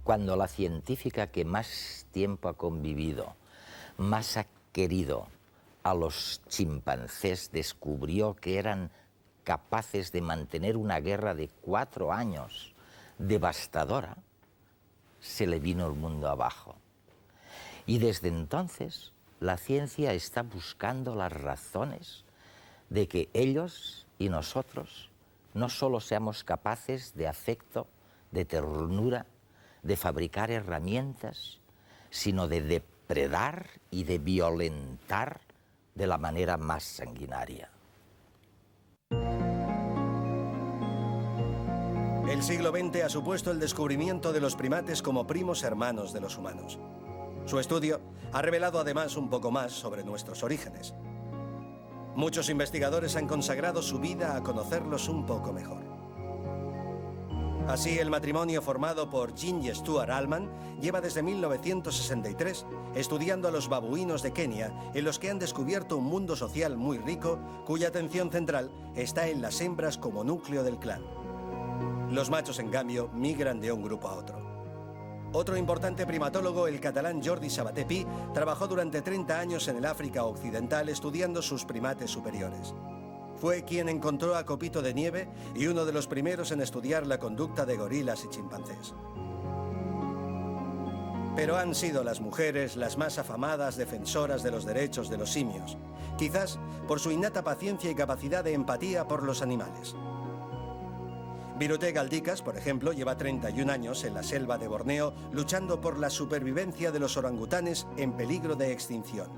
Cuando la científica que más tiempo ha convivido, más ha querido a los chimpancés, descubrió que eran capaces de mantener una guerra de 4 años, devastadora, se le vino el mundo abajo. Y desde entonces la ciencia está buscando las razones de que ellos y nosotros no solo seamos capaces de afecto, de ternura, de fabricar herramientas, sino de depredar y de violentar de la manera más sanguinaria. El siglo XX ha supuesto el descubrimiento de los primates como primos hermanos de los humanos. Su estudio ha revelado además un poco más sobre nuestros orígenes. Muchos investigadores han consagrado su vida a conocerlos un poco mejor. Así, el matrimonio formado por Jean y Stuart Allman lleva desde 1963 estudiando a los babuinos de Kenia, en los que han descubierto un mundo social muy rico, cuya atención central está en las hembras como núcleo del clan. Los machos, en cambio, migran de un grupo a otro. Otro importante primatólogo, el catalán Jordi Sabaté Pi, trabajó durante 30 años en el África Occidental estudiando sus primates superiores. Fue quien encontró a Copito de Nieve y uno de los primeros en estudiar la conducta de gorilas y chimpancés. Pero han sido las mujeres las más afamadas defensoras de los derechos de los simios, quizás por su innata paciencia y capacidad de empatía por los animales. Birute Galdikas, por ejemplo, lleva 31 años en la selva de Borneo luchando por la supervivencia de los orangutanes en peligro de extinción.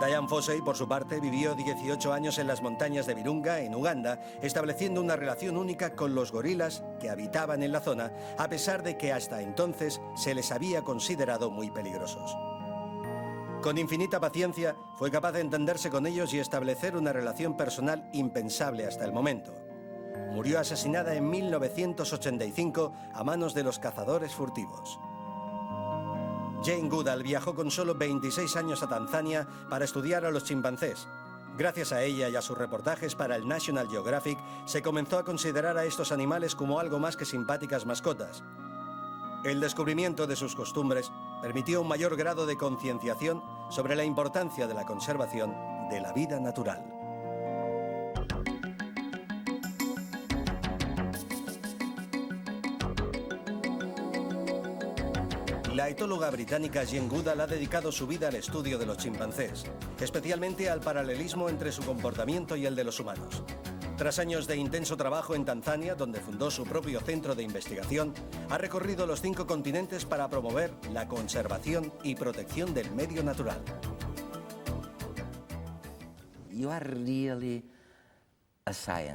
Diane Fossey, por su parte, vivió 18 años en las montañas de Virunga, en Uganda, estableciendo una relación única con los gorilas que habitaban en la zona, a pesar de que hasta entonces se les había considerado muy peligrosos. Con infinita paciencia, fue capaz de entenderse con ellos y establecer una relación personal impensable hasta el momento. Murió asesinada en 1985 a manos de los cazadores furtivos. Jane Goodall viajó con solo 26 años a Tanzania para estudiar a los chimpancés. Gracias a ella y a sus reportajes para el National Geographic, se comenzó a considerar a estos animales como algo más que simpáticas mascotas. El descubrimiento de sus costumbres permitió un mayor grado de concienciación sobre la importancia de la conservación de la vida natural. La etóloga británica Jane Goodall ha dedicado su vida al estudio de los chimpancés, especialmente al paralelismo entre su comportamiento y el de los humanos. Tras años de intenso trabajo en Tanzania, donde fundó su propio centro de investigación, ha recorrido los 5 continentes para promover la conservación y protección del medio natural.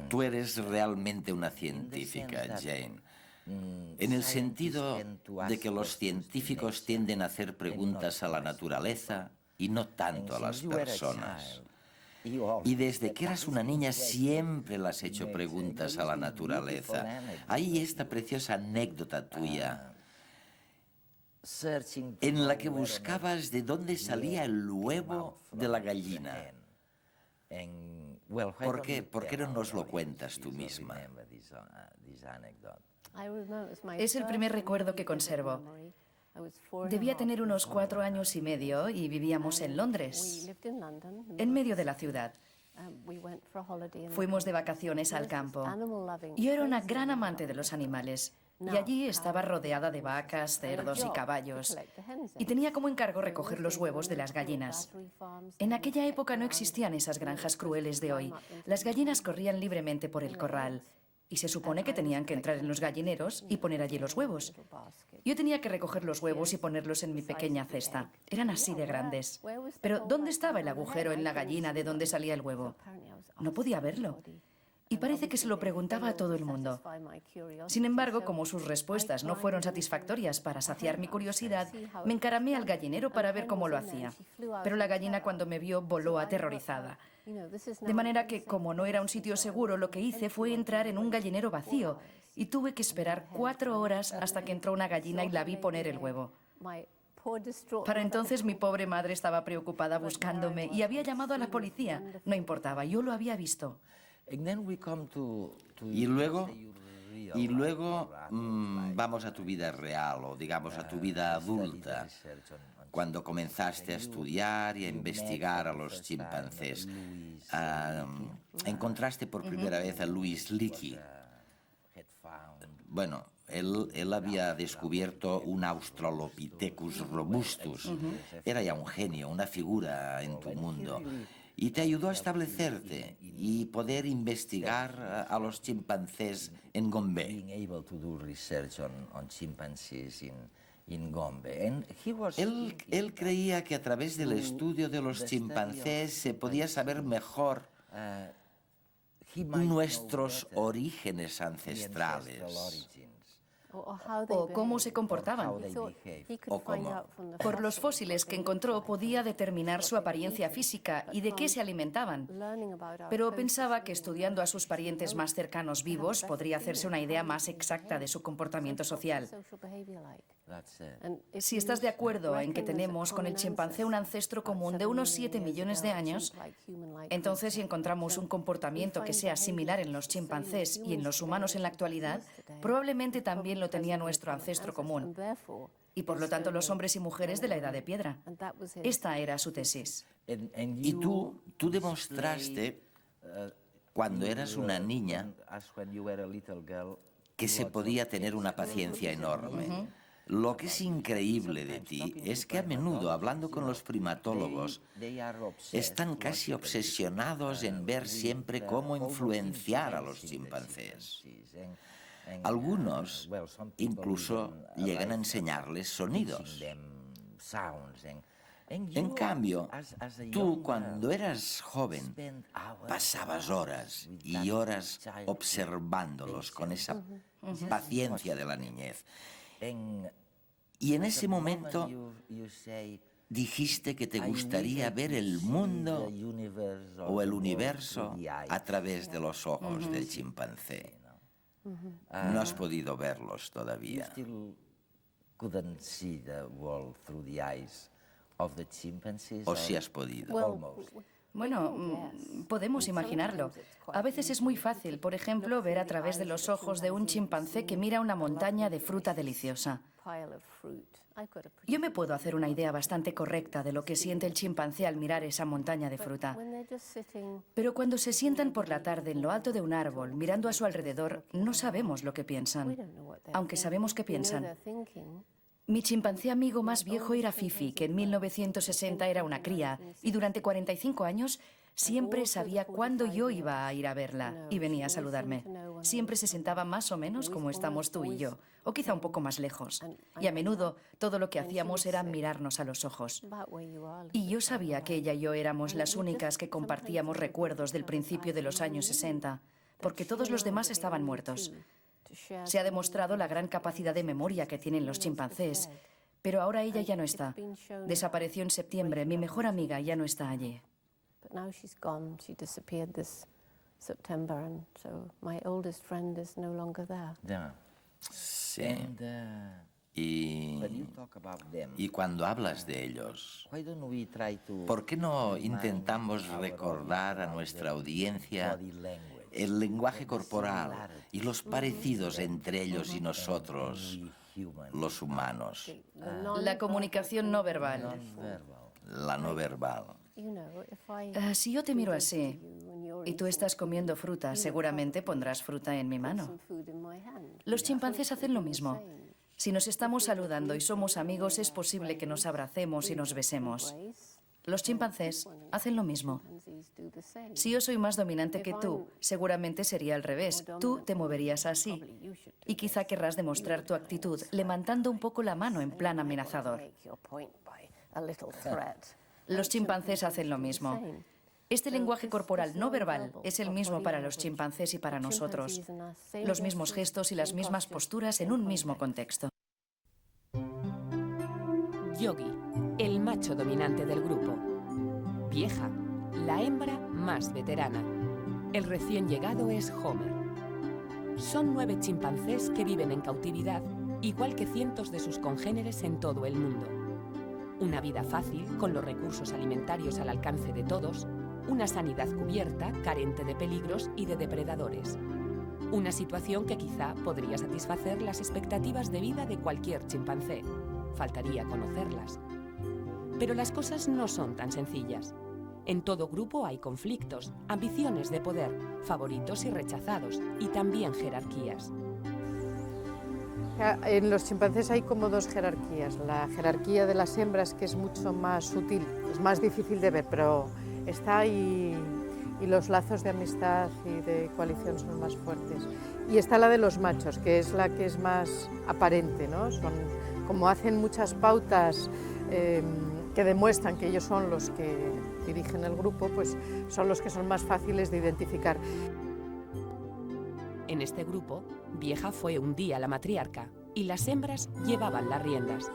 Tú eres realmente una científica, Jane. En el sentido de que los científicos tienden a hacer preguntas a la naturaleza y no tanto a las personas. Y desde que eras una niña siempre le has hecho preguntas a la naturaleza. Hay esta preciosa anécdota tuya en la que buscabas de dónde salía el huevo de la gallina. ¿Por qué no nos lo cuentas tú misma? Es el primer recuerdo que conservo. Debía tener unos 4 años y medio y vivíamos en Londres, en medio de la ciudad. Fuimos de vacaciones al campo. Yo era una gran amante de los animales y allí estaba rodeada de vacas, cerdos y caballos. Y tenía como encargo recoger los huevos de las gallinas. En aquella época no existían esas granjas crueles de hoy. Las gallinas corrían libremente por el corral. Y se supone que tenían que entrar en los gallineros y poner allí los huevos. Yo tenía que recoger los huevos y ponerlos en mi pequeña cesta. Eran así de grandes. Pero ¿dónde estaba el agujero en la gallina de donde salía el huevo? No podía verlo. Y parece que se lo preguntaba a todo el mundo. Sin embargo, como sus respuestas no fueron satisfactorias para saciar mi curiosidad, me encaramé al gallinero para ver cómo lo hacía. Pero la gallina, cuando me vio, voló aterrorizada. De manera que, como no era un sitio seguro, lo que hice fue entrar en un gallinero vacío y tuve que esperar 4 horas hasta que entró una gallina y la vi poner el huevo. Para entonces mi pobre madre estaba preocupada buscándome y había llamado a la policía. No importaba, yo lo había visto. Y luego vamos a tu vida real, o digamos a tu vida adulta, cuando comenzaste a estudiar y a investigar a los chimpancés. Encontraste por primera vez a Louis Leakey. Bueno, él había descubierto un Australopithecus robustus. Era ya un genio, una figura en tu mundo. Y te ayudó a establecerte y poder investigar a los chimpancés en Gombe. Él creía que a través del estudio de los chimpancés se podía saber mejor nuestros orígenes ancestrales. O cómo se comportaban. ¿O cómo? Por los fósiles que encontró podía determinar su apariencia física y de qué se alimentaban. Pero pensaba que estudiando a sus parientes más cercanos vivos podría hacerse una idea más exacta de su comportamiento social. Si estás de acuerdo en que tenemos con el chimpancé un ancestro común de unos 7 millones de años, entonces si encontramos un comportamiento que sea similar en los chimpancés y en los humanos en la actualidad, probablemente también lo tenía nuestro ancestro común. Y por lo tanto los hombres y mujeres de la Edad de Piedra. Esta era su tesis. Y tú demostraste, cuando eras una niña, que se podía tener una paciencia enorme. Lo que es increíble de ti es que a menudo, hablando con los primatólogos, están casi obsesionados en ver siempre cómo influenciar a los chimpancés. Algunos incluso llegan a enseñarles sonidos. En cambio, tú cuando eras joven pasabas horas y horas observándolos con esa paciencia de la niñez. Y en ese momento dijiste que te gustaría ver el mundo o el universo a través de los ojos del chimpancé. No has podido verlos todavía. ¿O sí has podido? Bueno, podemos imaginarlo. A veces es muy fácil, por ejemplo, ver a través de los ojos de un chimpancé que mira una montaña de fruta deliciosa. Yo me puedo hacer una idea bastante correcta de lo que siente el chimpancé al mirar esa montaña de fruta. Pero cuando se sientan por la tarde en lo alto de un árbol, mirando a su alrededor, no sabemos lo que piensan, aunque sabemos que piensan. Mi chimpancé amigo más viejo era Fifi, que en 1960 era una cría, y durante 45 años siempre sabía cuándo yo iba a ir a verla y venía a saludarme. Siempre se sentaba más o menos como estamos tú y yo, o quizá un poco más lejos. Y a menudo todo lo que hacíamos era mirarnos a los ojos. Y yo sabía que ella y yo éramos las únicas que compartíamos recuerdos del principio de los años 60, porque todos los demás estaban muertos. Se ha demostrado la gran capacidad de memoria que tienen los chimpancés, pero ahora ella ya no está. Desapareció en septiembre, mi mejor amiga ya no está allí. Sí. Y cuando hablas de ellos, ¿por qué no intentamos recordar a nuestra audiencia el lenguaje corporal y los parecidos entre ellos y nosotros, los humanos? La comunicación no verbal. La no verbal. Si yo te miro así y tú estás comiendo fruta, seguramente pondrás fruta en mi mano. Los chimpancés hacen lo mismo. Si nos estamos saludando y somos amigos, es posible que nos abracemos y nos besemos. Los chimpancés hacen lo mismo. Si yo soy más dominante que tú, seguramente sería al revés. Tú te moverías así. Y quizá querrás demostrar tu actitud levantando un poco la mano en plan amenazador. Los chimpancés hacen lo mismo. Este lenguaje corporal no verbal es el mismo para los chimpancés y para nosotros. Los mismos gestos y las mismas posturas en un mismo contexto. Yogi, el macho dominante del grupo. Vieja, la hembra más veterana. El recién llegado es Homer. Son 9 chimpancés que viven en cautividad, igual que cientos de sus congéneres en todo el mundo. Una vida fácil, con los recursos alimentarios al alcance de todos, una sanidad cubierta, carente de peligros y de depredadores. Una situación que quizá podría satisfacer las expectativas de vida de cualquier chimpancé. Faltaría conocerlas. Pero las cosas no son tan sencillas. En todo grupo hay conflictos, ambiciones de poder, favoritos y rechazados, y también jerarquías. En los chimpancés hay como dos jerarquías. La jerarquía de las hembras, que es mucho más sutil, es más difícil de ver, pero está ahí, y los lazos de amistad y de coalición son más fuertes. Y está la de los machos, que es la que es más aparente, ¿no? Como hacen muchas pautas que demuestran que ellos son los que dirigen el grupo, pues son los que son más fáciles de identificar. En este grupo, Vieja fue un día la matriarca y las hembras llevaban las riendas.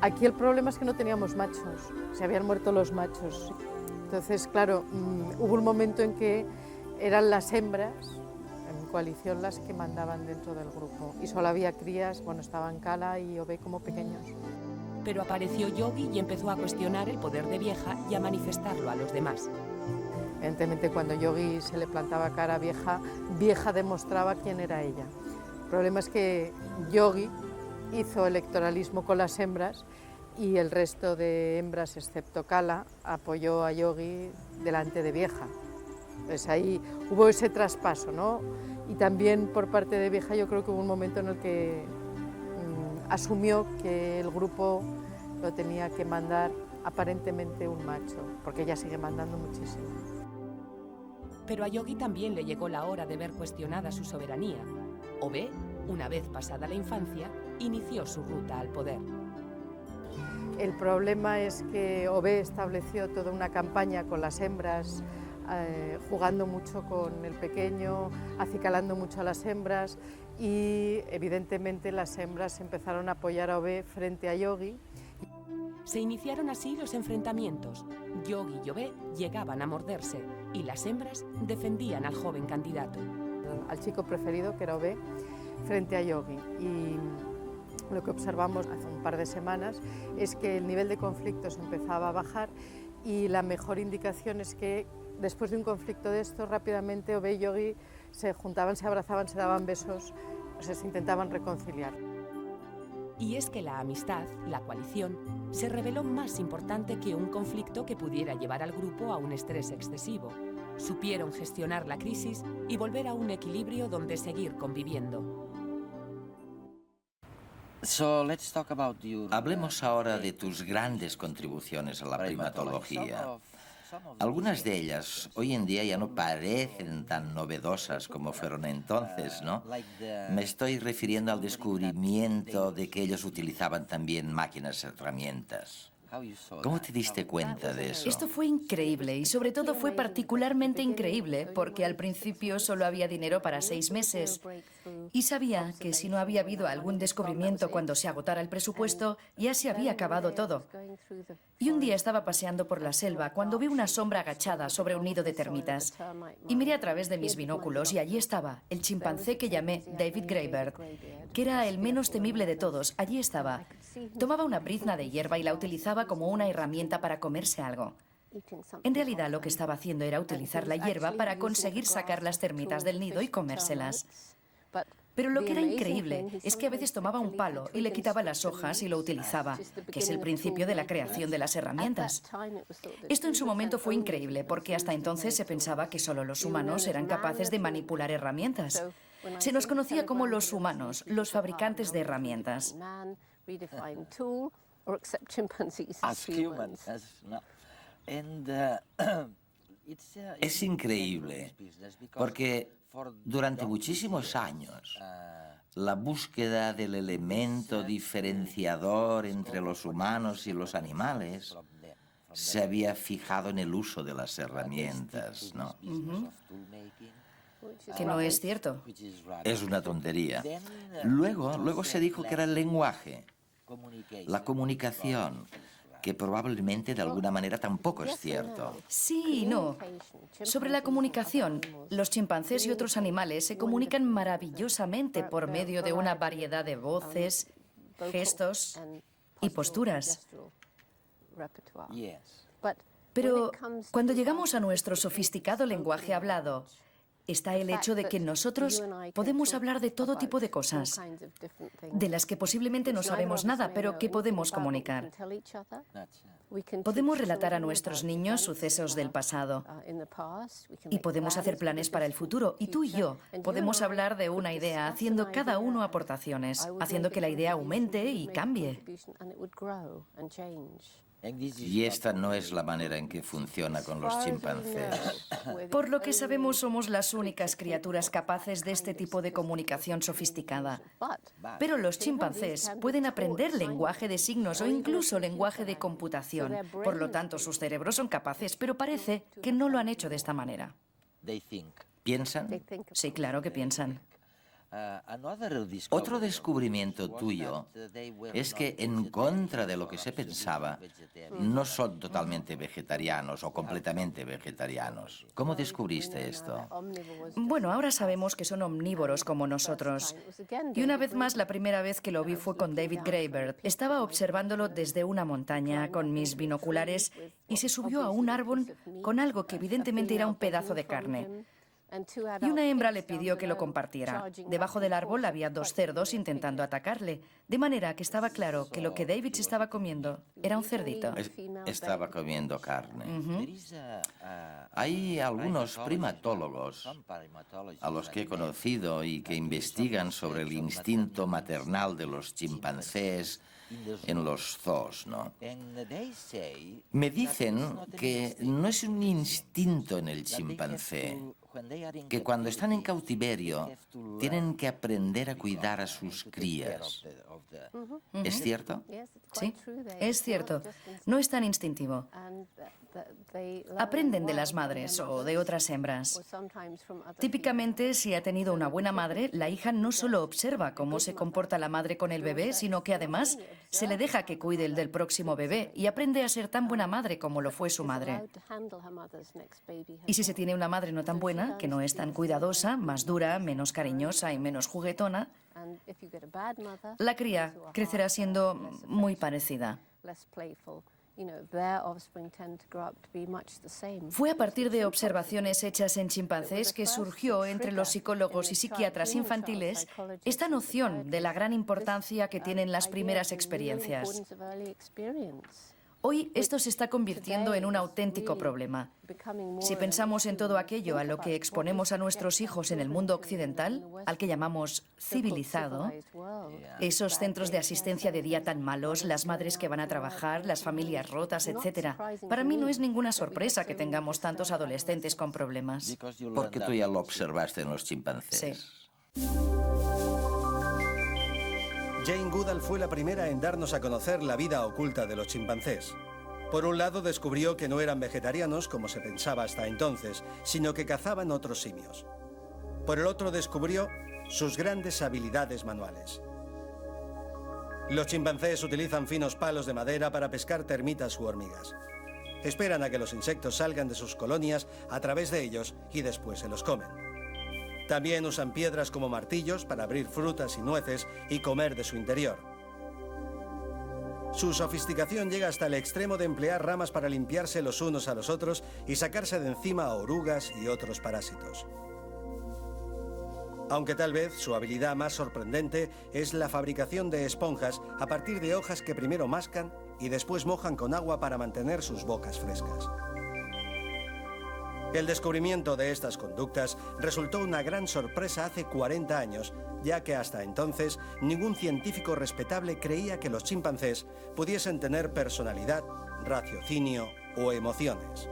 Aquí el problema es que no teníamos machos, se habían muerto los machos. Entonces, claro, hubo un momento en que eran las hembras, en coalición, las que mandaban dentro del grupo. Y solo había crías, bueno, estaban Kala y Obé como pequeños. Pero apareció Yogi y empezó a cuestionar el poder de Vieja y a manifestarlo a los demás. Evidentemente, cuando Yogi se le plantaba cara a Vieja, Vieja demostraba quién era ella. El problema es que Yogi hizo electoralismo con las hembras y el resto de hembras, excepto Kala, apoyó a Yogi delante de Vieja. Pues ahí hubo ese traspaso, ¿no? Y también por parte de Vieja yo creo que hubo un momento en el que asumió que el grupo lo tenía que mandar aparentemente un macho, porque ella sigue mandando muchísimo. Pero a Yogi también le llegó la hora de ver cuestionada su soberanía. Obé, una vez pasada la infancia, inició su ruta al poder. El problema es que Obé estableció toda una campaña con las hembras, jugando mucho con el pequeño, acicalando mucho a las hembras, y evidentemente las hembras empezaron a apoyar a Obé frente a Yogi. Se iniciaron así los enfrentamientos. Yogi y Obé llegaban a morderse y las hembras defendían al joven candidato. Al chico preferido, que era Obé, frente a Yogi. Y lo que observamos hace un par de semanas es que el nivel de conflictos empezaba a bajar y la mejor indicación es que después de un conflicto de esto, rápidamente Obé y Yogi se juntaban, se abrazaban, se daban besos, o sea, se intentaban reconciliar. Y es que la amistad, la coalición, se reveló más importante que un conflicto que pudiera llevar al grupo a un estrés excesivo. Supieron gestionar la crisis y volver a un equilibrio donde seguir conviviendo. Hablemos ahora de tus grandes contribuciones a la primatología. Algunas de ellas hoy en día ya no parecen tan novedosas como fueron entonces, ¿no? Me estoy refiriendo al descubrimiento de que ellos utilizaban también máquinas herramientas. ¿Cómo te diste cuenta de eso? Esto fue increíble y sobre todo fue particularmente increíble porque al principio solo había dinero para 6 meses y sabía que si no había habido algún descubrimiento cuando se agotara el presupuesto, ya se había acabado todo. Y un día estaba paseando por la selva cuando vi una sombra agachada sobre un nido de termitas y miré a través de mis binóculos y allí estaba el chimpancé que llamé David Greybird, que era el menos temible de todos. Allí estaba. Tomaba una brizna de hierba y la utilizaba como una herramienta para comerse algo. En realidad lo que estaba haciendo era utilizar la hierba para conseguir sacar las termitas del nido y comérselas. Pero lo que era increíble es que a veces tomaba un palo y le quitaba las hojas y lo utilizaba, que es el principio de la creación de las herramientas. Esto en su momento fue increíble porque hasta entonces se pensaba que solo los humanos eran capaces de manipular herramientas. Se nos conocía como los humanos, los fabricantes de herramientas. Es increíble, porque durante muchísimos años la búsqueda del elemento diferenciador entre los humanos y los animales se había fijado en el uso de las herramientas, ¿no? Que no es cierto. Es una tontería. Luego se dijo que era el lenguaje, la comunicación, que probablemente de alguna manera tampoco es cierto. Sí y no. Sobre la comunicación, los chimpancés y otros animales se comunican maravillosamente por medio de una variedad de voces, gestos y posturas. Pero cuando llegamos a nuestro sofisticado lenguaje hablado, está el hecho de que nosotros podemos hablar de todo tipo de cosas, de las que posiblemente no sabemos nada, pero que podemos comunicar. Podemos relatar a nuestros niños sucesos del pasado y podemos hacer planes para el futuro. Y tú y yo podemos hablar de una idea, haciendo cada uno aportaciones, haciendo que la idea aumente y cambie. Y esta no es la manera en que funciona con los chimpancés. Por lo que sabemos, somos las únicas criaturas capaces de este tipo de comunicación sofisticada. Pero los chimpancés pueden aprender lenguaje de signos o incluso lenguaje de computación. Por lo tanto, sus cerebros son capaces, pero parece que no lo han hecho de esta manera. ¿Piensan? Sí, claro que piensan. Otro descubrimiento tuyo es que, en contra de lo que se pensaba, no son totalmente vegetarianos o completamente vegetarianos. ¿Cómo descubriste esto? Bueno, ahora sabemos que son omnívoros como nosotros. Y una vez más, la primera vez que lo vi fue con David Graeber. Estaba observándolo desde una montaña con mis binoculares y se subió a un árbol con algo que evidentemente era un pedazo de carne. Y una hembra le pidió que lo compartiera. Debajo del árbol había 2 cerdos intentando atacarle, de manera que estaba claro que lo que David se estaba comiendo era un cerdito. Estaba comiendo carne. Hay algunos primatólogos a los que he conocido y que investigan sobre el instinto maternal de los chimpancés en los zoos, ¿no? Me dicen que no es un instinto en el chimpancé, que cuando están en cautiverio tienen que aprender a cuidar a sus crías. ¿Es cierto? Sí, es cierto. No es tan instintivo. Aprenden de las madres o de otras hembras. Típicamente, si ha tenido una buena madre, la hija no solo observa cómo se comporta la madre con el bebé, sino que además se le deja que cuide el del próximo bebé y aprende a ser tan buena madre como lo fue su madre. Y si se tiene una madre no tan buena, que no es tan cuidadosa, más dura, menos cariñosa y menos juguetona, la cría crecerá siendo muy parecida. Fue a partir de observaciones hechas en chimpancés que surgió entre los psicólogos y psiquiatras infantiles esta noción de la gran importancia que tienen las primeras experiencias. Hoy esto se está convirtiendo en un auténtico problema. Si pensamos en todo aquello a lo que exponemos a nuestros hijos en el mundo occidental, al que llamamos civilizado, esos centros de asistencia de día tan malos, las madres que van a trabajar, las familias rotas, etc. Para mí no es ninguna sorpresa que tengamos tantos adolescentes con problemas. Porque tú ya lo observaste en los chimpancés. Sí. Jane Goodall fue la primera en darnos a conocer la vida oculta de los chimpancés. Por un lado, descubrió que no eran vegetarianos, como se pensaba hasta entonces, sino que cazaban otros simios. Por el otro, descubrió sus grandes habilidades manuales. Los chimpancés utilizan finos palos de madera para pescar termitas u hormigas. Esperan a que los insectos salgan de sus colonias a través de ellos y después se los comen. También usan piedras como martillos para abrir frutas y nueces y comer de su interior. Su sofisticación llega hasta el extremo de emplear ramas para limpiarse los unos a los otros y sacarse de encima a orugas y otros parásitos. Aunque tal vez su habilidad más sorprendente es la fabricación de esponjas a partir de hojas que primero mascan y después mojan con agua para mantener sus bocas frescas. El descubrimiento de estas conductas resultó una gran sorpresa hace 40 años, ya que hasta entonces ningún científico respetable creía que los chimpancés pudiesen tener personalidad, raciocinio o emociones.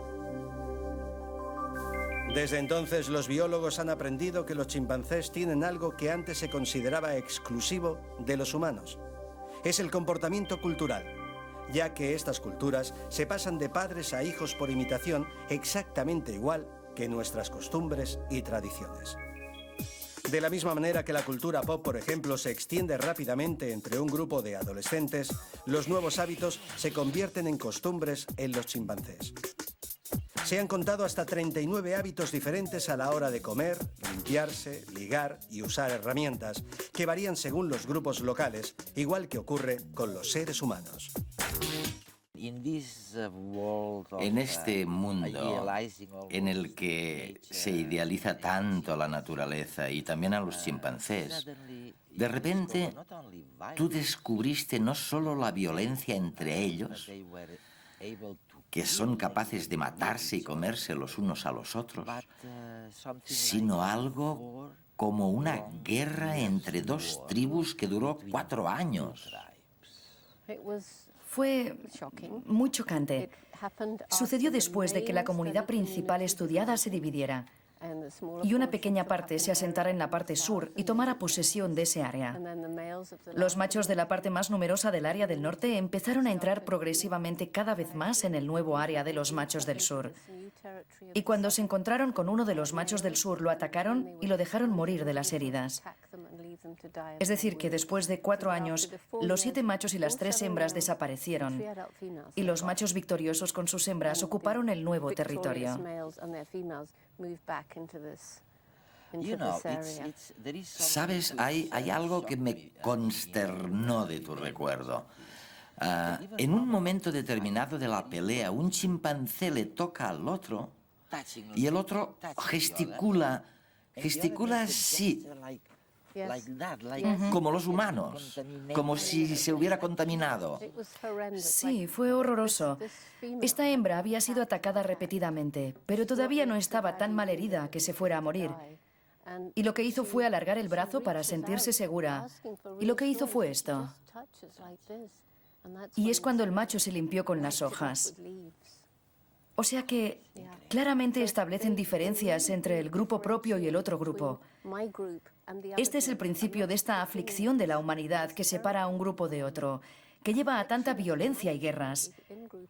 Desde entonces, los biólogos han aprendido que los chimpancés tienen algo que antes se consideraba exclusivo de los humanos. Es el comportamiento cultural, ya que estas culturas se pasan de padres a hijos por imitación exactamente igual que nuestras costumbres y tradiciones. De la misma manera que la cultura pop, por ejemplo, se extiende rápidamente entre un grupo de adolescentes, los nuevos hábitos se convierten en costumbres en los chimpancés. Se han contado hasta 39 hábitos diferentes a la hora de comer, limpiarse, ligar y usar herramientas, que varían según los grupos locales, igual que ocurre con los seres humanos. En este mundo en el que se idealiza tanto a la naturaleza y también a los chimpancés, de repente tú descubriste no solo la violencia entre ellos, que son capaces de matarse y comerse los unos a los otros, sino algo como una guerra entre dos tribus que duró 4 años. Fue muy chocante. Sucedió después de que la comunidad principal estudiada se dividiera y una pequeña parte se asentara en la parte sur y tomara posesión de ese área. Los machos de la parte más numerosa del área del norte empezaron a entrar progresivamente cada vez más en el nuevo área de los machos del sur. Y cuando se encontraron con uno de los machos del sur, lo atacaron y lo dejaron morir de las heridas. Es decir, que después de 4 años, los 7 machos y las 3 hembras desaparecieron, y los machos victoriosos con sus hembras ocuparon el nuevo territorio. ¿Sabes? Hay algo que me consternó de tu recuerdo. En un momento determinado de la pelea, un chimpancé le toca al otro y el otro gesticula así, como los humanos, como si se hubiera contaminado. Sí, fue horroroso. Esta hembra había sido atacada repetidamente, pero todavía no estaba tan mal herida que se fuera a morir. Y lo que hizo fue alargar el brazo para sentirse segura. Y lo que hizo fue esto. Y es cuando el macho se limpió con las hojas. O sea que claramente establecen diferencias entre el grupo propio y el otro grupo. Este es el principio de esta aflicción de la humanidad que separa a un grupo de otro, que lleva a tanta violencia y guerras,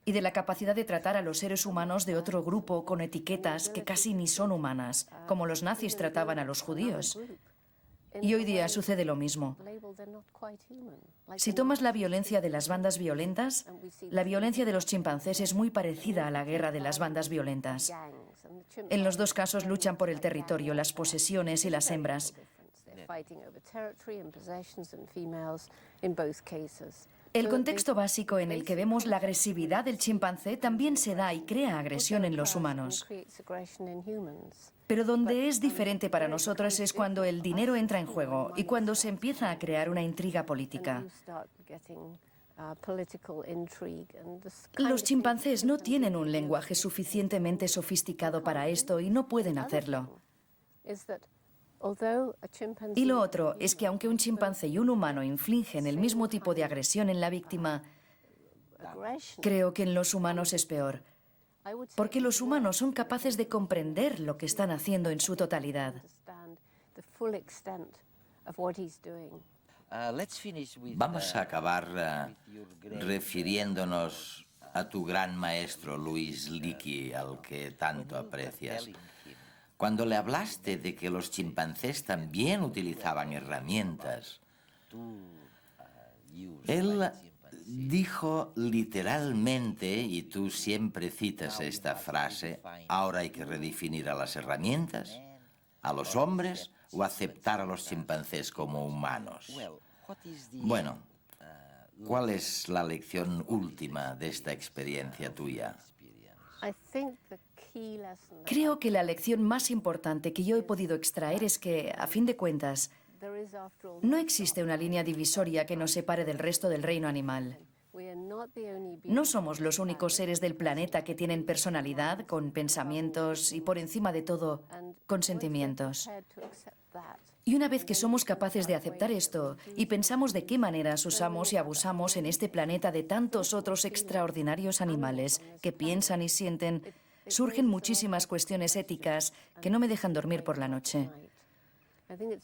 y de la capacidad de tratar a los seres humanos de otro grupo con etiquetas que casi ni son humanas, como los nazis trataban a los judíos. Y hoy día sucede lo mismo. Si tomas la violencia de las bandas violentas, la violencia de los chimpancés es muy parecida a la guerra de las bandas violentas. En los dos casos luchan por el territorio, las posesiones y las hembras. El contexto básico en el que vemos la agresividad del chimpancé también se da y crea agresión en los humanos. Pero donde es diferente para nosotros es cuando el dinero entra en juego y cuando se empieza a crear una intriga política. Los chimpancés no tienen un lenguaje suficientemente sofisticado para esto y no pueden hacerlo. Y lo otro es que aunque un chimpancé y un humano infligen el mismo tipo de agresión en la víctima, creo que en los humanos es peor. Porque los humanos son capaces de comprender lo que están haciendo en su totalidad. Vamos a acabar refiriéndonos a tu gran maestro, Louis Leakey, al que tanto aprecias. Cuando le hablaste de que los chimpancés también utilizaban herramientas, él dijo literalmente, y tú siempre citas esta frase, ahora hay que redefinir a las herramientas, a los hombres o aceptar a los chimpancés como humanos. Bueno, ¿cuál es la lección última de esta experiencia tuya? Creo que la lección más importante que yo he podido extraer es que, a fin de cuentas, no existe una línea divisoria que nos separe del resto del reino animal. No somos los únicos seres del planeta que tienen personalidad, con pensamientos y, por encima de todo, con sentimientos. Y una vez que somos capaces de aceptar esto y pensamos de qué maneras usamos y abusamos en este planeta de tantos otros extraordinarios animales que piensan y sienten, surgen muchísimas cuestiones éticas que no me dejan dormir por la noche.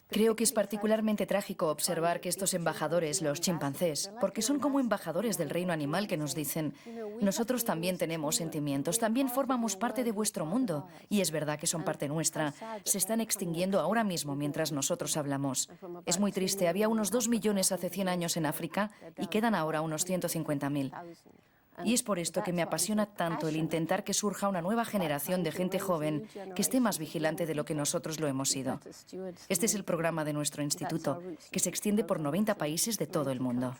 Creo que es particularmente trágico observar que estos embajadores, los chimpancés, porque son como embajadores del reino animal que nos dicen: nosotros también tenemos sentimientos, también formamos parte de vuestro mundo, y es verdad que son parte nuestra, se están extinguiendo ahora mismo mientras nosotros hablamos. Es muy triste, había unos 2 millones hace 100 años en África y quedan ahora unos 150.000. Y es por esto que me apasiona tanto el intentar que surja una nueva generación de gente joven que esté más vigilante de lo que nosotros lo hemos sido. Este es el programa de nuestro instituto, que se extiende por 90 países de todo el mundo.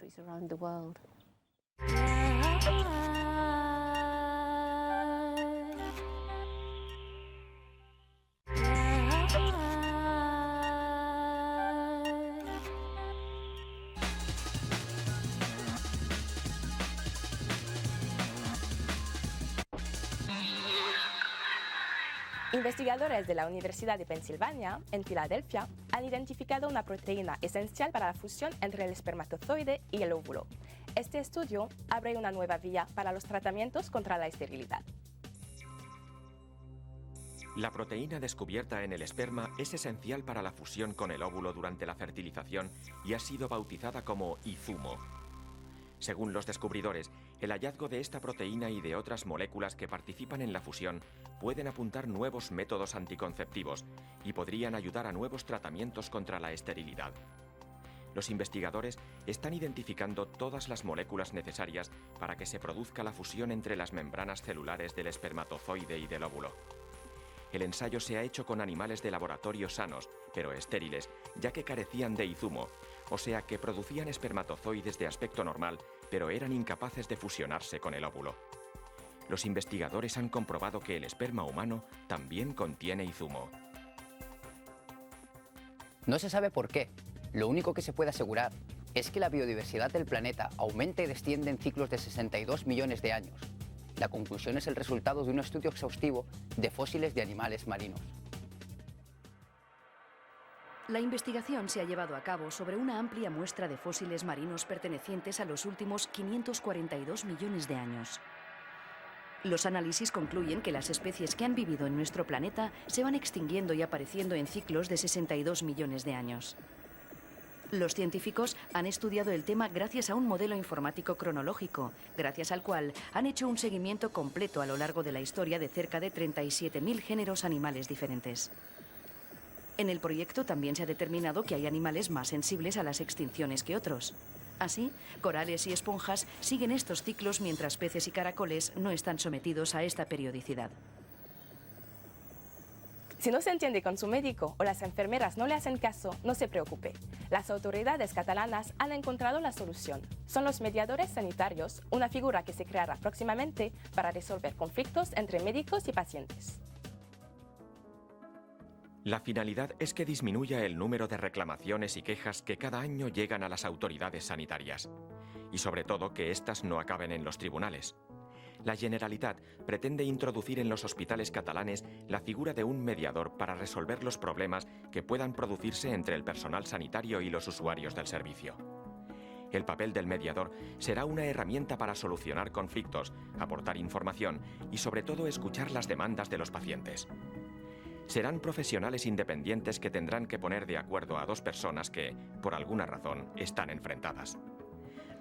Investigadores de la Universidad de Pensilvania, en Filadelfia, han identificado una proteína esencial para la fusión entre el espermatozoide y el óvulo. Este estudio abre una nueva vía para los tratamientos contra la esterilidad. La proteína descubierta en el esperma es esencial para la fusión con el óvulo durante la fertilización y ha sido bautizada como izumo. Según los descubridores, el hallazgo de esta proteína y de otras moléculas que participan en la fusión pueden apuntar nuevos métodos anticonceptivos y podrían ayudar a nuevos tratamientos contra la esterilidad. Los investigadores están identificando todas las moléculas necesarias para que se produzca la fusión entre las membranas celulares del espermatozoide y del óvulo. El ensayo se ha hecho con animales de laboratorio sanos, pero estériles, ya que carecían de izumo, o sea que producían espermatozoides de aspecto normal, pero eran incapaces de fusionarse con el óvulo. Los investigadores han comprobado que el esperma humano también contiene izumo. No se sabe por qué. Lo único que se puede asegurar es que la biodiversidad del planeta aumenta y desciende en ciclos de 62 millones de años. La conclusión es el resultado de un estudio exhaustivo de fósiles de animales marinos. La investigación se ha llevado a cabo sobre una amplia muestra de fósiles marinos pertenecientes a los últimos 542 millones de años. Los análisis concluyen que las especies que han vivido en nuestro planeta se van extinguiendo y apareciendo en ciclos de 62 millones de años. Los científicos han estudiado el tema gracias a un modelo informático cronológico, gracias al cual han hecho un seguimiento completo a lo largo de la historia de cerca de 37.000 géneros animales diferentes. En el proyecto también se ha determinado que hay animales más sensibles a las extinciones que otros. Así, corales y esponjas siguen estos ciclos mientras peces y caracoles no están sometidos a esta periodicidad. Si no se entiende con su médico o las enfermeras no le hacen caso, no se preocupe. Las autoridades catalanas han encontrado la solución. Son los mediadores sanitarios, una figura que se creará próximamente para resolver conflictos entre médicos y pacientes. La finalidad es que disminuya el número de reclamaciones y quejas que cada año llegan a las autoridades sanitarias. Y sobre todo que éstas no acaben en los tribunales. La Generalitat pretende introducir en los hospitales catalanes la figura de un mediador para resolver los problemas que puedan producirse entre el personal sanitario y los usuarios del servicio. El papel del mediador será una herramienta para solucionar conflictos, aportar información y sobre todo escuchar las demandas de los pacientes. Serán profesionales independientes que tendrán que poner de acuerdo a dos personas que, por alguna razón, están enfrentadas.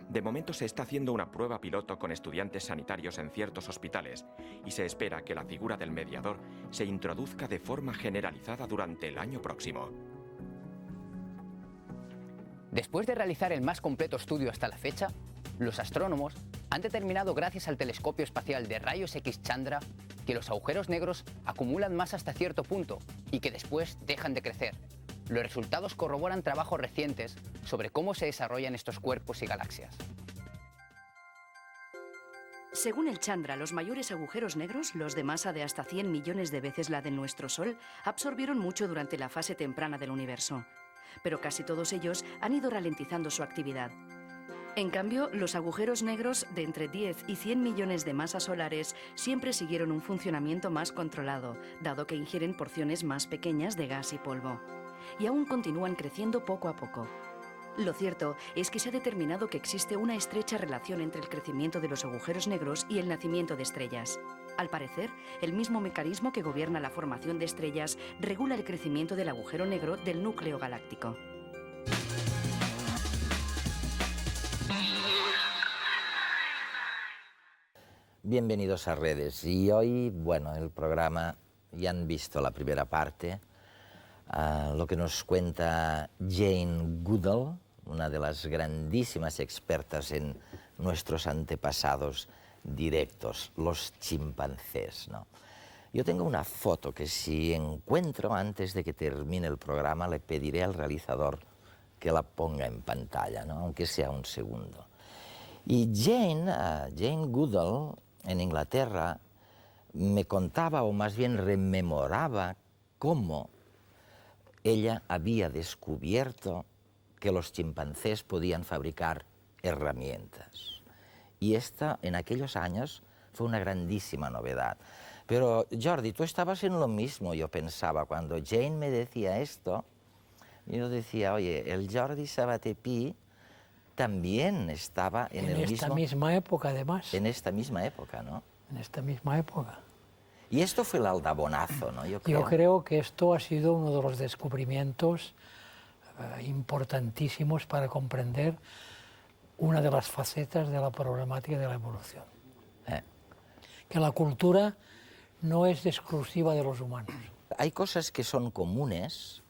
De momento se está haciendo una prueba piloto con estudiantes sanitarios en ciertos hospitales y se espera que la figura del mediador se introduzca de forma generalizada durante el año próximo. Después de realizar el más completo estudio hasta la fecha, los astrónomos han determinado gracias al telescopio espacial de rayos X Chandra que los agujeros negros acumulan masa hasta cierto punto y que después dejan de crecer. Los resultados corroboran trabajos recientes sobre cómo se desarrollan estos cuerpos y galaxias. Según el Chandra, los mayores agujeros negros, los de masa de hasta 100 millones de veces la de nuestro Sol, absorbieron mucho durante la fase temprana del universo. Pero casi todos ellos han ido ralentizando su actividad. En cambio, los agujeros negros de entre 10 y 100 millones de masas solares siempre siguieron un funcionamiento más controlado, dado que ingieren porciones más pequeñas de gas y polvo. Y aún continúan creciendo poco a poco. Lo cierto es que se ha determinado que existe una estrecha relación entre el crecimiento de los agujeros negros y el nacimiento de estrellas. Al parecer, el mismo mecanismo que gobierna la formación de estrellas regula el crecimiento del agujero negro del núcleo galáctico. Bienvenidos a Redes. Y hoy, bueno, el programa, ya han visto la primera parte, lo que nos cuenta Jane Goodall, una de las grandísimas expertas en nuestros antepasados directos, los chimpancés, ¿no? Yo tengo una foto que si encuentro antes de que termine el programa le pediré al realizador que la ponga en pantalla, ¿no? Aunque sea un segundo. Y Jane Goodall, en Inglaterra, me contaba, o más bien rememoraba, cómo ella había descubierto que los chimpancés podían fabricar herramientas. Y esta, en aquellos años, fue una grandísima novedad. Pero, Jordi, tú estabas en lo mismo, yo pensaba. Cuando Jane me decía esto, yo decía, oye, el Jordi Sabaté Pi también estaba en el mismo... En esta misma época, además. En esta misma época, ¿no? En esta misma época. Y esto fue el aldabonazo, ¿no? Yo creo que esto ha sido uno de los descubrimientos importantísimos para comprender una de las facetas de la problemática de la evolución. Que la cultura no es exclusiva de los humanos. Hay cosas que son comunes.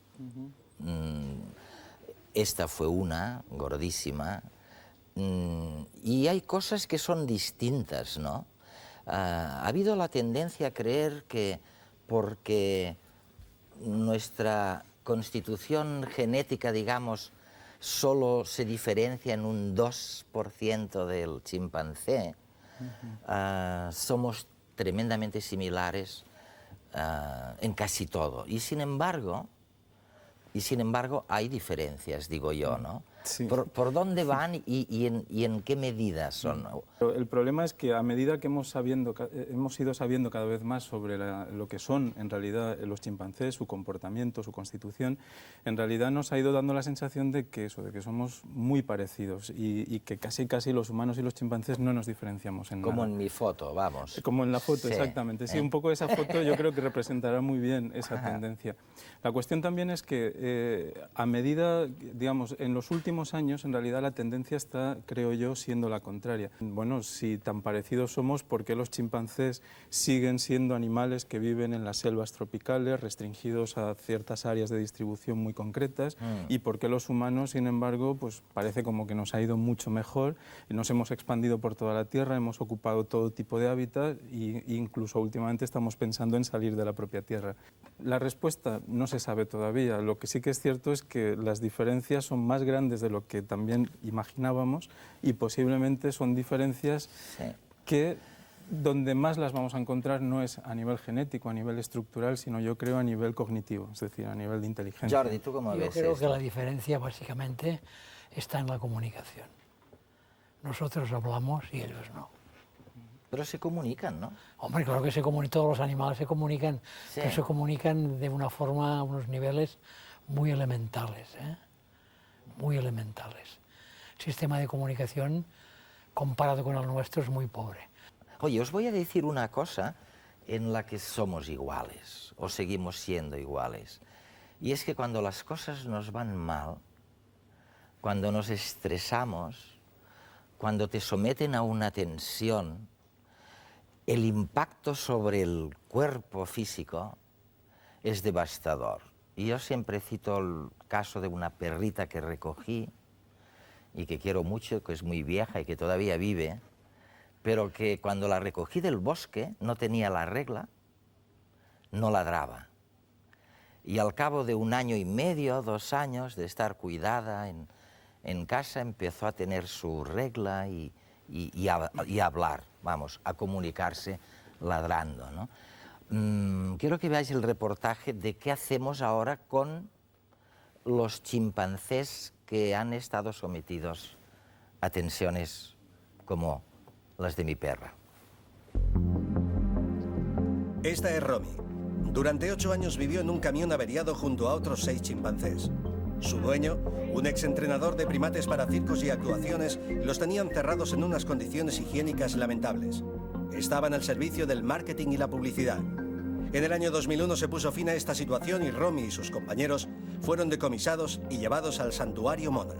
Esta fue una, gordísima. Y hay cosas que son distintas, ¿no? Ha habido la tendencia a creer que porque nuestra constitución genética, digamos, solo se diferencia en un 2% del chimpancé, somos tremendamente similares en casi todo. Y sin embargo, hay diferencias, digo yo, ¿no? Sí. ¿Por dónde van y en qué medida son? El problema es que a medida que hemos ido sabiendo cada vez más sobre lo que son en realidad los chimpancés, su comportamiento, su constitución, en realidad nos ha ido dando la sensación de que somos muy parecidos y que casi los humanos y los chimpancés no nos diferenciamos en nada. Como en mi foto, vamos. Como en la foto, sí, exactamente. Sí, un poco esa foto yo creo que representará muy bien esa tendencia. La cuestión también es que a medida, digamos, en los últimos años, en realidad la tendencia está, creo yo, siendo la contraria. Bueno, si tan parecidos somos, ¿por qué los chimpancés siguen siendo animales que viven en las selvas tropicales, restringidos a ciertas áreas de distribución muy concretas? ¿Y por qué los humanos, sin embargo, pues parece como que nos ha ido mucho mejor? Nos hemos expandido por toda la Tierra, hemos ocupado todo tipo de hábitat e incluso últimamente estamos pensando en salir de la propia Tierra. La respuesta no se sabe todavía. Lo que sí que es cierto es que las diferencias son más grandes de lo que también imaginábamos y posiblemente son diferencias que donde más las vamos a encontrar no es a nivel genético, a nivel estructural, sino yo creo a nivel cognitivo, es decir, a nivel de inteligencia. Jordi, ¿tú cómo ves esto? Yo creo que la diferencia básicamente está en la comunicación. Nosotros hablamos y ellos no. Pero se comunican, ¿no? Hombre, claro que se comunican, todos los animales se comunican, pero se comunican de una forma, a unos niveles muy elementales, muy elementales. El sistema de comunicación, comparado con el nuestro, es muy pobre. Oye, os voy a decir una cosa en la que somos iguales, o seguimos siendo iguales. Y es que cuando las cosas nos van mal, cuando nos estresamos, cuando te someten a una tensión, el impacto sobre el cuerpo físico es devastador. Y yo siempre cito el caso de una perrita que recogí y que quiero mucho, que es muy vieja y que todavía vive, pero que cuando la recogí del bosque no tenía la regla, no ladraba. Y al cabo de 1 año y medio, 2 años de estar cuidada en casa, empezó a tener su regla y a hablar, vamos, a comunicarse ladrando, ¿no? Quiero que veáis el reportaje de qué hacemos ahora con los chimpancés que han estado sometidos a tensiones como las de mi perra. Esta es Romy. Durante 8 años vivió en un camión averiado junto a otros 6 chimpancés. Su dueño, un exentrenador de primates para circos y actuaciones, los tenía encerrados en unas condiciones higiénicas lamentables. estaban al servicio del marketing y la publicidad. En el año 2001 se puso fin a esta situación y Romy y sus compañeros fueron decomisados y llevados al santuario Mona.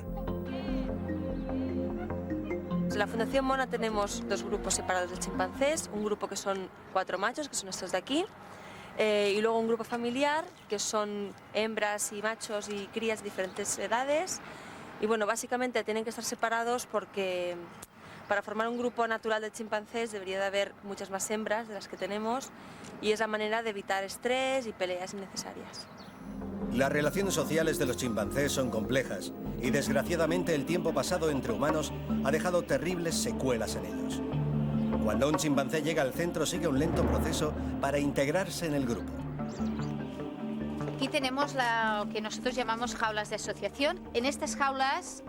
En la Fundación Mona tenemos dos grupos separados de chimpancés, un grupo que son 4 machos, que son estos de aquí, y luego un grupo familiar, que son hembras y machos y crías de diferentes edades. Y bueno, básicamente tienen que estar separados porque para formar un grupo natural de chimpancés debería de haber muchas más hembras de las que tenemos, y es la manera de evitar estrés y peleas innecesarias. Las relaciones sociales de los chimpancés son complejas y desgraciadamente el tiempo pasado entre humanos ha dejado terribles secuelas en ellos. Cuando un chimpancé llega al centro sigue un lento proceso para integrarse en el grupo. Aquí tenemos lo que nosotros llamamos jaulas de asociación. En estas jaulas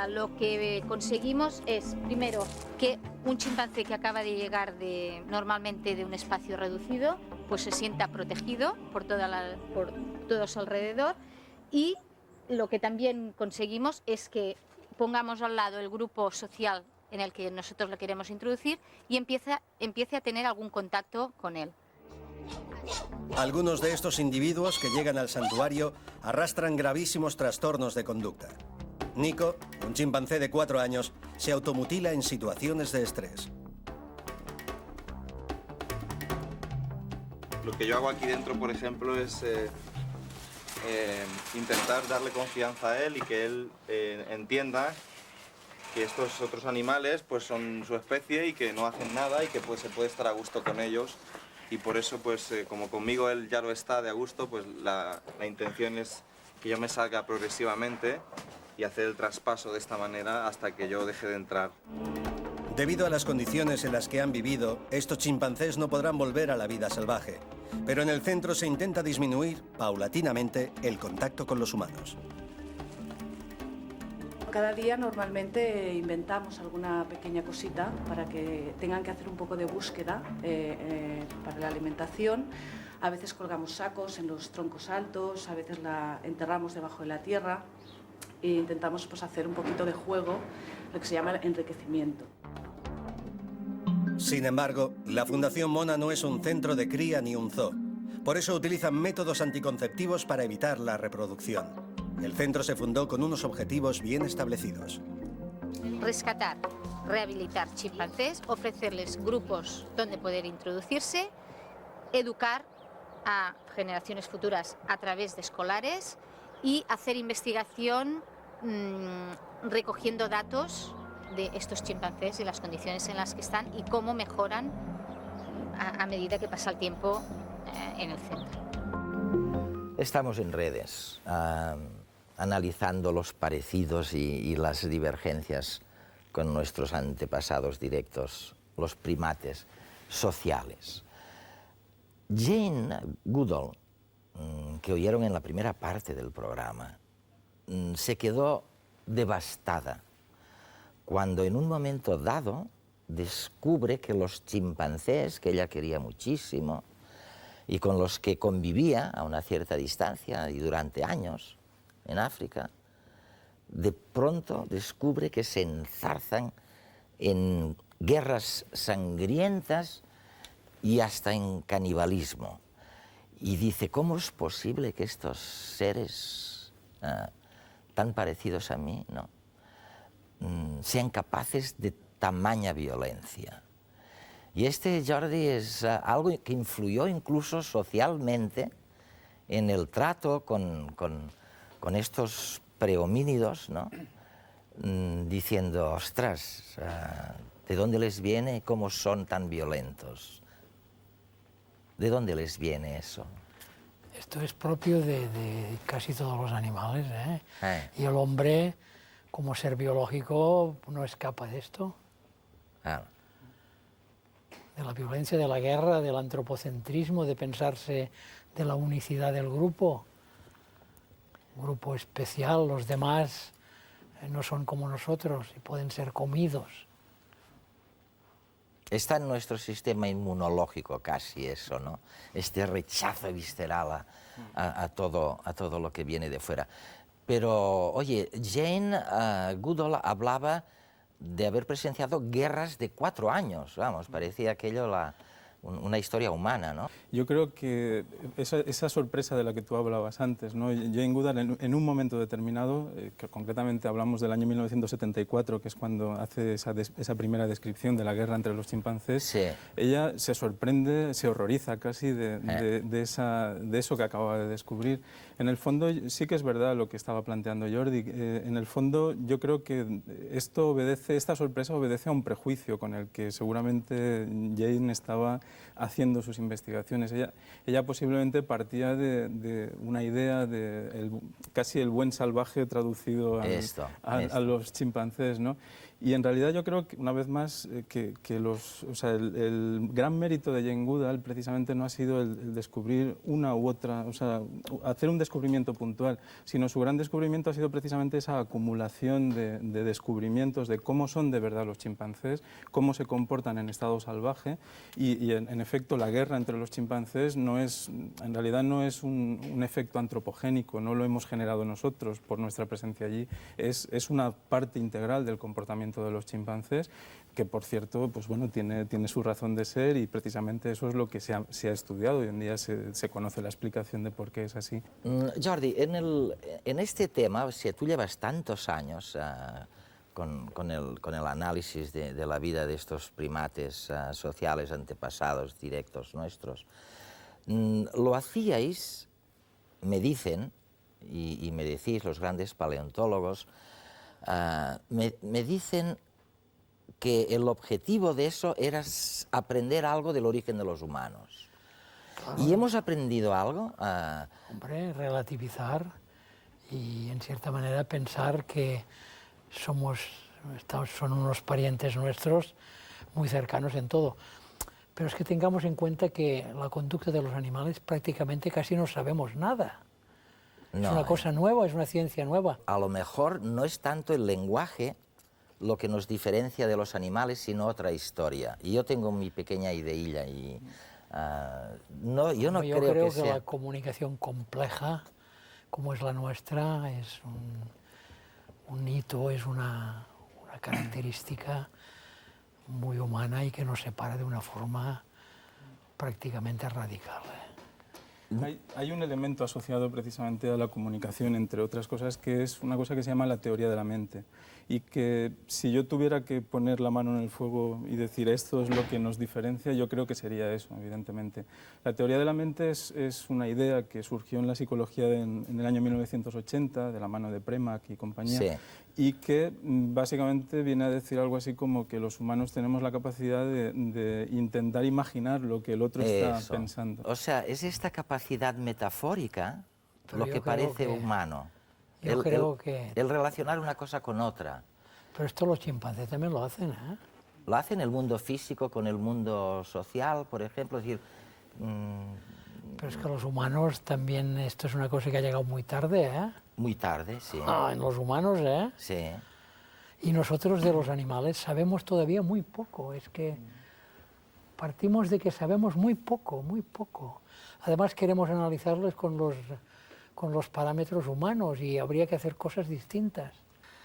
lo que conseguimos es, primero, que un chimpancé que acaba de llegar normalmente de un espacio reducido, pues se sienta protegido por todo su alrededor, y lo que también conseguimos es que pongamos al lado el grupo social en el que nosotros le queremos introducir y empiece a tener algún contacto con él. Algunos de estos individuos que llegan al santuario arrastran gravísimos trastornos de conducta. Nico, un chimpancé de 4 años, se automutila en situaciones de estrés. Lo que yo hago aquí dentro, por ejemplo, es intentar darle confianza a él y que él entienda que estos otros animales pues son su especie y que no hacen nada y que pues se puede estar a gusto con ellos, y por eso pues como conmigo él ya lo está de a gusto, pues la intención es que yo me salga progresivamente y hacer el traspaso de esta manera hasta que yo deje de entrar. Debido a las condiciones en las que han vivido, estos chimpancés no podrán volver a la vida salvaje, pero en el centro se intenta disminuir paulatinamente el contacto con los humanos. Cada día normalmente inventamos alguna pequeña cosita para que tengan que hacer un poco de búsqueda para la alimentación. A veces colgamos sacos en los troncos altos, a veces la enterramos debajo de la tierra e intentamos pues, hacer un poquito de juego, lo que se llama enriquecimiento. Sin embargo, la Fundación Mona no es un centro de cría ni un zoo. Por eso utilizan métodos anticonceptivos para evitar la reproducción. El centro se fundó con unos objetivos bien establecidos. Rescatar, rehabilitar chimpancés, ofrecerles grupos donde poder introducirse, educar a generaciones futuras a través de escolares y hacer investigación recogiendo datos de estos chimpancés y las condiciones en las que están y cómo mejoran a medida que pasa el tiempo en el centro. Estamos en redes, analizando los parecidos y las divergencias con nuestros antepasados directos, los primates sociales. Jane Goodall, que oyeron en la primera parte del programa, se quedó devastada cuando en un momento dado descubre que los chimpancés, que ella quería muchísimo y con los que convivía a una cierta distancia y durante años en África, de pronto descubre que se enzarzan en guerras sangrientas y hasta en canibalismo. Y dice, ¿cómo es posible que estos seres tan parecidos a mí, ¿no?, sean capaces de tamaña violencia? Y este, Jordi, es algo que influyó incluso socialmente en el trato con estos prehomínidos, ¿no? Diciendo, ostras, ¿de dónde les viene? ¿Cómo son tan violentos? ¿De dónde les viene eso? Esto es propio de casi todos los animales, ¿eh? Y el hombre, como ser biológico, no escapa de esto. De la violencia, de la guerra, del antropocentrismo, de pensarse de la unicidad del grupo. Un grupo especial, los demás no son como nosotros y pueden ser comidos. Está en nuestro sistema inmunológico casi eso, ¿no? Este rechazo visceral a todo lo que viene de fuera. Pero, oye, Jane Goodall hablaba de haber presenciado guerras de 4 años, vamos, parecía aquello una historia humana, ¿no? Yo creo que esa sorpresa de la que tú hablabas antes, ¿no? Jane Goodall en un momento determinado, que concretamente hablamos del año 1974, que es cuando hace esa primera descripción de la guerra entre los chimpancés, sí. Ella se sorprende, se horroriza casi de eso que acababa de descubrir. En el fondo sí que es verdad lo que estaba planteando Jordi. En el fondo yo creo que esta sorpresa obedece a un prejuicio con el que seguramente Jane estaba haciendo sus investigaciones. Ella posiblemente partía de una idea de casi el buen salvaje traducido a los chimpancés, ¿no? Y en realidad yo creo que, una vez más, el gran mérito de Jane Goodall precisamente no ha sido el descubrir una u otra, o sea, hacer un descubrimiento puntual, sino su gran descubrimiento ha sido precisamente esa acumulación de descubrimientos de cómo son de verdad los chimpancés, cómo se comportan en estado salvaje y en efecto la guerra entre los chimpancés en realidad no es un efecto antropogénico, no lo hemos generado nosotros por nuestra presencia allí, es una parte integral del comportamiento de los chimpancés, que por cierto pues bueno, tiene su razón de ser y precisamente eso es lo que se ha estudiado. Hoy en día se conoce la explicación de por qué es así. Jordi, en este tema, si tú llevas tantos años con el análisis de la vida de estos primates sociales antepasados directos nuestros, lo hacíais, me dicen, y me decís los grandes paleontólogos, me dicen que el objetivo de eso era aprender algo del origen de los humanos. Claro. ¿Y hemos aprendido algo? Hombre, relativizar y en cierta manera pensar que son unos parientes nuestros muy cercanos en todo. Pero es que tengamos en cuenta que la conducta de los animales prácticamente casi no sabemos nada. No, es una cosa nueva, es una ciencia nueva. A lo mejor no es tanto el lenguaje lo que nos diferencia de los animales, sino otra historia. Y yo tengo mi pequeña ideilla y yo creo que la comunicación compleja, como es la nuestra, es un hito, es una característica muy humana y que nos separa de una forma prácticamente radical. Hay un elemento asociado precisamente a la comunicación, entre otras cosas, que es una cosa que se llama la teoría de la mente. Y que si yo tuviera que poner la mano en el fuego y decir esto es lo que nos diferencia, yo creo que sería eso, evidentemente. La teoría de la mente es una idea que surgió en la psicología en el año 1980, de la mano de Premack y compañía, sí. Y que básicamente viene a decir algo así como que los humanos tenemos la capacidad de intentar imaginar lo que el otro está pensando. O sea, es esta capacidad metafórica lo que parece humano. Yo creo que... El relacionar una cosa con otra. Pero esto los chimpancés también lo hacen, ¿eh? Lo hacen el mundo físico con el mundo social, por ejemplo. Es decir, Pero es que los humanos también, esto es una cosa que ha llegado muy tarde, ¿eh? Muy tarde, sí. En los humanos, ¿eh? Sí. Y nosotros de los animales sabemos todavía muy poco. Es que partimos de que sabemos muy poco, muy poco. Además queremos analizarlos con los parámetros humanos y habría que hacer cosas distintas.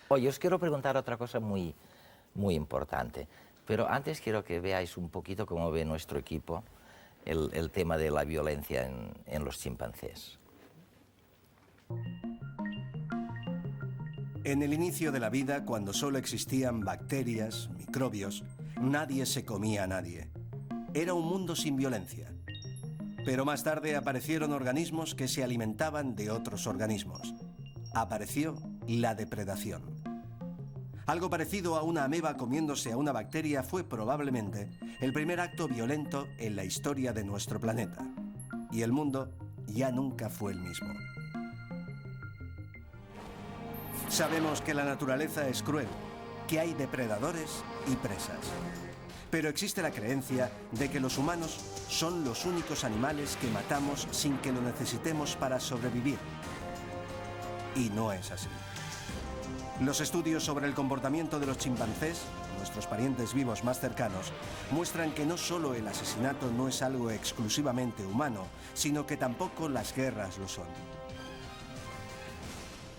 Oye, os quiero preguntar otra cosa muy importante, pero antes quiero que veáis un poquito cómo ve nuestro equipo el tema de la violencia en los chimpancés. En el inicio de la vida, cuando solo existían bacterias, microbios, nadie se comía a nadie. Era un mundo sin violencia. Pero más tarde aparecieron organismos que se alimentaban de otros organismos. Apareció la depredación. Algo parecido a una ameba comiéndose a una bacteria fue probablemente el primer acto violento en la historia de nuestro planeta. Y el mundo ya nunca fue el mismo. Sabemos que la naturaleza es cruel, que hay depredadores y presas. Pero existe la creencia de que los humanos son los únicos animales que matamos sin que lo necesitemos para sobrevivir. Y no es así. Los estudios sobre el comportamiento de los chimpancés, nuestros parientes vivos más cercanos, muestran que no solo el asesinato no es algo exclusivamente humano, sino que tampoco las guerras lo son.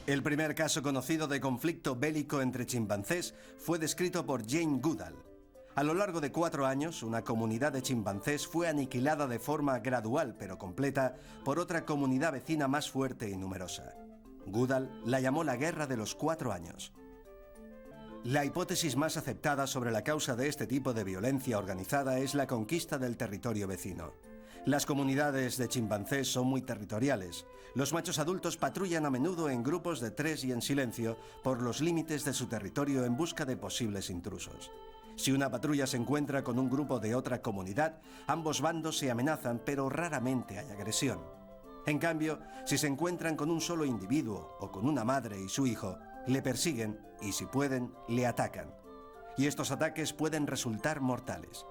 El primer caso conocido de conflicto bélico entre chimpancés fue descrito por Jane Goodall. A lo largo de 4 años, una comunidad de chimpancés fue aniquilada de forma gradual pero completa por otra comunidad vecina más fuerte y numerosa. Goodall la llamó la Guerra de los 4 años. La hipótesis más aceptada sobre la causa de este tipo de violencia organizada es la conquista del territorio vecino. Las comunidades de chimpancés son muy territoriales. Los machos adultos patrullan a menudo en grupos de 3 y en silencio por los límites de su territorio en busca de posibles intrusos. Si una patrulla se encuentra con un grupo de otra comunidad, ambos bandos se amenazan, pero raramente hay agresión. En cambio, si se encuentran con un solo individuo o con una madre y su hijo, le persiguen y, si pueden, le atacan. Y estos ataques pueden resultar mortales.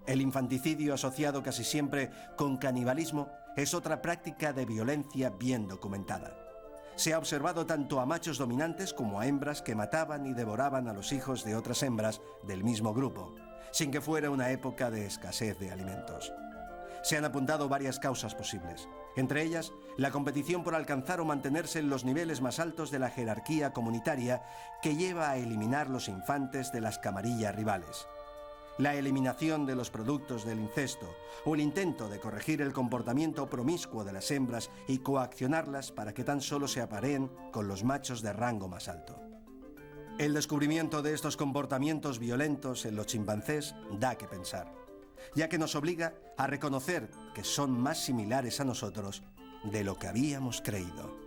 El infanticidio, asociado casi siempre con canibalismo, es otra práctica de violencia bien documentada. Se ha observado tanto a machos dominantes como a hembras que mataban y devoraban a los hijos de otras hembras del mismo grupo, sin que fuera una época de escasez de alimentos. Se han apuntado varias causas posibles, entre ellas la competición por alcanzar o mantenerse en los niveles más altos de la jerarquía comunitaria que lleva a eliminar los infantes de las camarillas rivales. La eliminación de los productos del incesto o el intento de corregir el comportamiento promiscuo de las hembras y coaccionarlas para que tan solo se apareen con los machos de rango más alto. El descubrimiento de estos comportamientos violentos en los chimpancés da que pensar, ya que nos obliga a reconocer que son más similares a nosotros de lo que habíamos creído.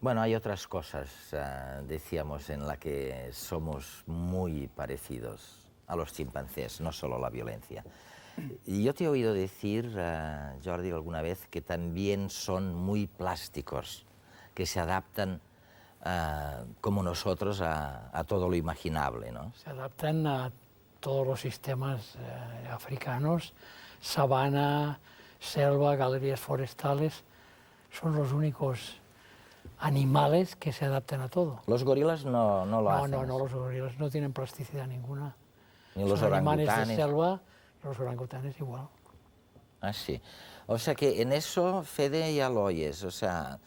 Bueno, hay otras cosas, decíamos, en las que somos muy parecidos a los chimpancés, no solo la violencia. Y yo te he oído decir, Jordi, alguna vez que también son muy plásticos, que se adaptan como nosotros a todo lo imaginable, ¿no? Se adaptan a todos los sistemas africanos, sabana, selva, galerías forestales, son los únicos animales que se adaptan a todo. Los gorilas no lo hacen. No, los gorilas no tienen plasticidad ninguna. Ni los son orangutanes. animales de selva, los orangutanes igual. Ah, sí. O sea que en eso, Fede, ya lo oyes. O sea,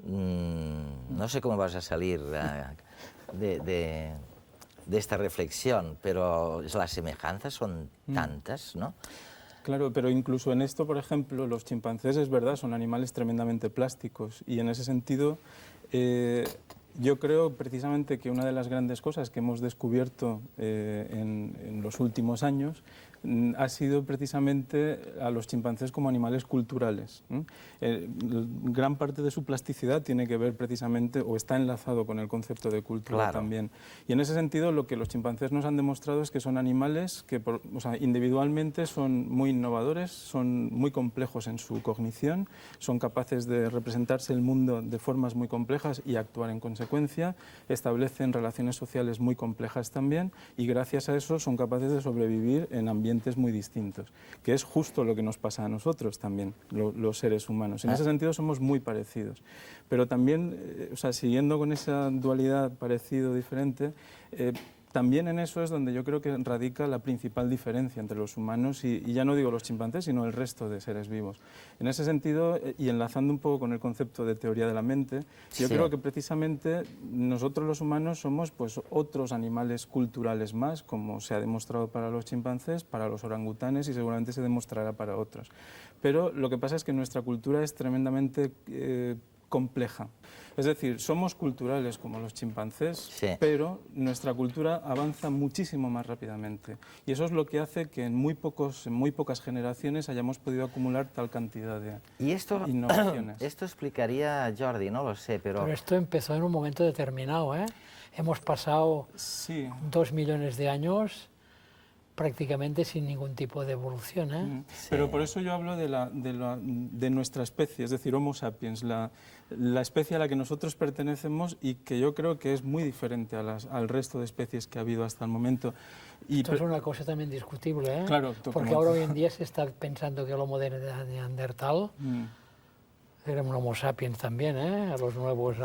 no sé cómo vas a salir de esta reflexión, pero las semejanzas son tantas, ¿no? Claro, pero incluso en esto, por ejemplo, los chimpancés, es verdad, son animales tremendamente plásticos y en ese sentido yo creo precisamente que una de las grandes cosas que hemos descubierto en los últimos años ha sido precisamente a los chimpancés como animales culturales. Gran parte de su plasticidad tiene que ver precisamente, o está enlazado con el concepto de cultura también. Y en ese sentido lo que los chimpancés nos han demostrado es que son animales que individualmente son muy innovadores, son muy complejos en su cognición, son capaces de representarse el mundo de formas muy complejas y actuar en consecuencia, establecen relaciones sociales muy complejas también y gracias a eso son capaces de sobrevivir en ambientes muy distintos, que es justo lo que nos pasa a nosotros también, los seres humanos. En ese sentido somos muy parecidos, pero también, siguiendo con esa dualidad parecido-diferente, también en eso es donde yo creo que radica la principal diferencia entre los humanos y ya no digo los chimpancés, sino el resto de seres vivos. En ese sentido, y enlazando un poco con el concepto de teoría de la mente, yo creo que precisamente nosotros los humanos somos pues otros animales culturales más, como se ha demostrado para los chimpancés, para los orangutanes y seguramente se demostrará para otros. Pero lo que pasa es que nuestra cultura es tremendamente compleja. Es decir, somos culturales como los chimpancés, pero nuestra cultura avanza muchísimo más rápidamente. Y eso es lo que hace que en muy pocas generaciones hayamos podido acumular tal cantidad de innovaciones. Esto explicaría Jordi, no lo sé, pero esto empezó en un momento determinado, ¿eh? Hemos pasado 2 millones de años prácticamente sin ningún tipo de evolución, ¿eh? Pero por eso yo hablo de nuestra especie, es decir, Homo sapiens, la especie a la que nosotros pertenecemos y que yo creo que es muy diferente al resto de especies que ha habido hasta el momento. Esto es una cosa también discutible, ¿eh? Claro, porque ahora hoy en día se está pensando que el Homo de Neandertal era un Homo sapiens también, ¿eh? Los nuevos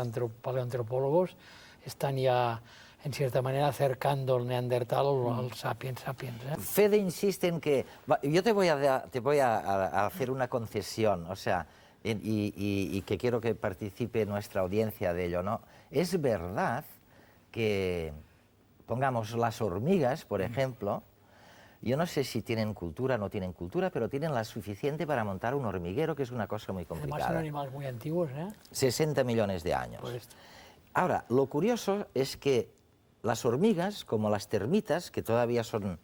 paleoantropólogos están ya en cierta manera acercando el Neandertal al sapiens sapiens, ¿eh? Fede insiste en que... Yo te voy a hacer una concesión, o sea, y que quiero que participe nuestra audiencia de ello, ¿no? Es verdad que, pongamos, las hormigas, por ejemplo, yo no sé si tienen cultura o no tienen cultura, pero tienen la suficiente para montar un hormiguero, que es una cosa muy complicada. Además son animales muy antiguos, ¿eh? 60 millones de años. Ahora, lo curioso es que las hormigas, como las termitas, que todavía son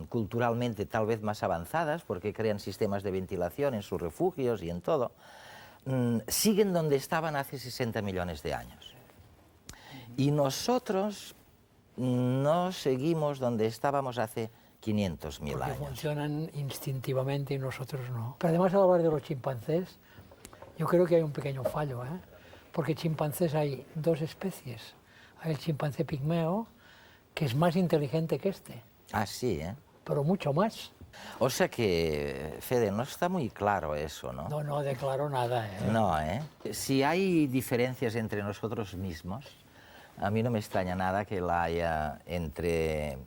culturalmente tal vez más avanzadas, porque crean sistemas de ventilación en sus refugios y en todo, siguen donde estaban hace 60 millones de años. Y nosotros no seguimos donde estábamos hace 500.000 años. Funcionan instintivamente y nosotros no. Pero además, al hablar de los chimpancés, yo creo que hay un pequeño fallo, ¿eh? Porque chimpancés hay dos especies. Hay el chimpancé pigmeo, que es más inteligente que este. Ah, sí, ¿eh? Pero mucho más. O sea que, Fede, no está muy claro eso, ¿no? No, no declaro nada, ¿eh? No, ¿eh? Si hay diferencias entre nosotros mismos, a mí no me extraña nada que la haya entre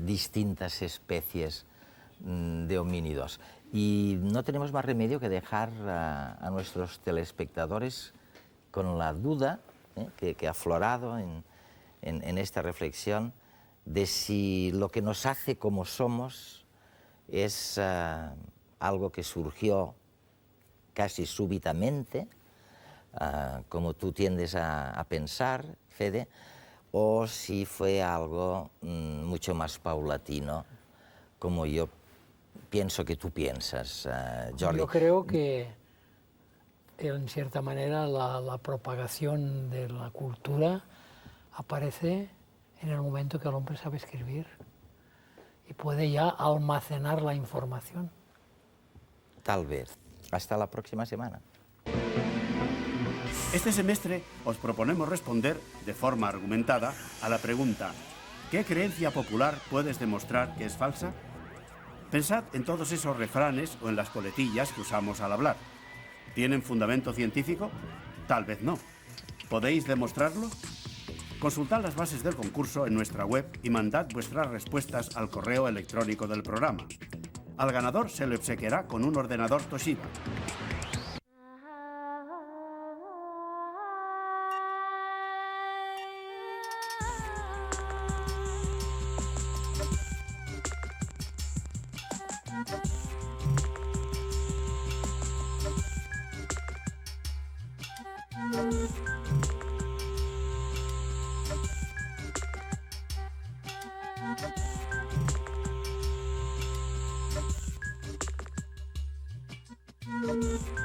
distintas especies de homínidos. Y no tenemos más remedio que dejar a nuestros telespectadores con la duda que ha aflorado en esta reflexión de si lo que nos hace como somos es algo que surgió casi súbitamente, como tú tiendes a pensar, Fede, o si fue algo mucho más paulatino, como yo pienso que tú piensas, Jordi. Yo creo que, en cierta manera, la propagación de la cultura aparece en el momento que el hombre sabe escribir y puede ya almacenar la información. Tal vez. Hasta la próxima semana. Este semestre os proponemos responder de forma argumentada a la pregunta: ¿qué creencia popular puedes demostrar que es falsa? Pensad en todos esos refranes o en las coletillas que usamos al hablar. ¿Tienen fundamento científico? Tal vez no. ¿Podéis demostrarlo? Consultad las bases del concurso en nuestra web y mandad vuestras respuestas al correo electrónico del programa. Al ganador se le obsequiará con un ordenador Toshiba. Thank you.